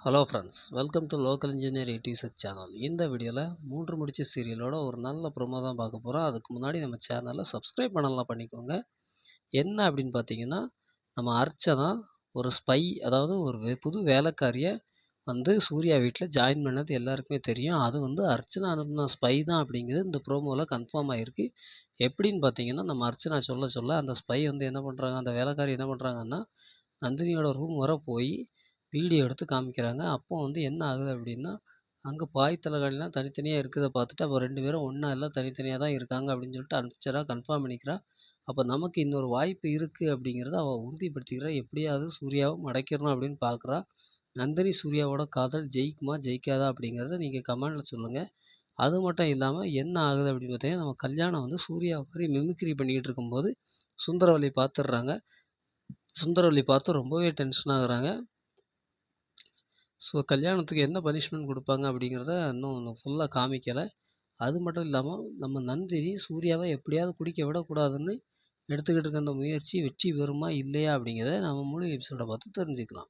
Hello friends, welcome to local engineer ஏடிசெட் channel. இந்த வீடியோவில் 3 முடிச்சு சீரியலோட ஒரு நல்ல ப்ரோமோ தான் பார்க்க போகிறோம். அதுக்கு முன்னாடி நம்ம சேனலை சப்ஸ்கிரைப் பண்ணலாம் பண்ணிக்கோங்க. என்ன அப்படின்னு பார்த்தீங்கன்னா, நம்ம அர்ச்சனா ஒரு ஸ்பை, அதாவது ஒரு புது வேலைக்காரியை சூர்யா வீட்டில் ஜாயின் பண்ணது எல்லாருக்குமே தெரியும். அது அர்ச்சனா அனுப்புன ஸ்பை தான் அப்படிங்கிறது இந்த ப்ரோமோவில் கன்ஃபார்ம் ஆகிருக்கு. எப்படின்னு பார்த்தீங்கன்னா, நம்ம அர்ச்சனா சொல்ல சொல்ல அந்த ஸ்பை என்ன பண்ணுறாங்க, அந்த வேலைக்காரி என்ன பண்ணுறாங்கன்னா, நந்தினியோட ரூம் வர போய் வீடியோ எடுத்து காமிக்கிறாங்க. அப்போ என்ன ஆகுது அப்படின்னா, அங்கே பாய் தலைகாணிலாம் தனித்தனியாக இருக்கிறத பார்த்துட்டு, அப்போ 2 பேரும் ஒன்றா எல்லாம் தனித்தனியாக தான் இருக்காங்க அப்படின்னு சொல்லிட்டு அனுப்பிச்சரா கன்ஃபார்ம் பண்ணிக்கிறா. அப்போ நமக்கு இன்னொரு வாய்ப்பு இருக்குது அப்படிங்கிறத அவள் உறுதிப்படுத்திக்கிறா. எப்படியாவது சூர்யாவை மடக்கிடணும் அப்படின்னு பார்க்குறா. நந்தினி சூர்யாவோட காதல் ஜெயிக்குமா ஜெயிக்காதா அப்படிங்கிறத நீங்கள் கமெண்டில் சொல்லுங்கள். அது மட்டும் இல்லாமல் என்ன ஆகுது அப்படின்னு பார்த்தீங்கன்னா, நம்ம கல்யாணம் சூர்யா மாதிரி மிமிக்ரி பண்ணிக்கிட்டு இருக்கும்போது சுந்தரவல்லி பார்த்துடுறாங்க. சுந்தரவல்லி பார்த்து ரொம்பவே டென்ஷன் ஆகுறாங்க. ஸோ கல்யாணத்துக்கு என்ன பனிஷ்மெண்ட் கொடுப்பாங்க அப்படிங்கிறத இன்னும் ஃபுல்லாக காமிக்கலை. அது மட்டும் இல்லாமல் நம்ம நந்தினி சூர்யாவை எப்படியாவது குடிக்க விடக்கூடாதுன்னு எடுத்துக்கிட்டு இருக்க அந்த முயற்சி வெற்றி பெறுமா இல்லையா அப்படிங்கிறத நம்ம முழு எபிசோடை பார்த்து தெரிஞ்சுக்கலாம்.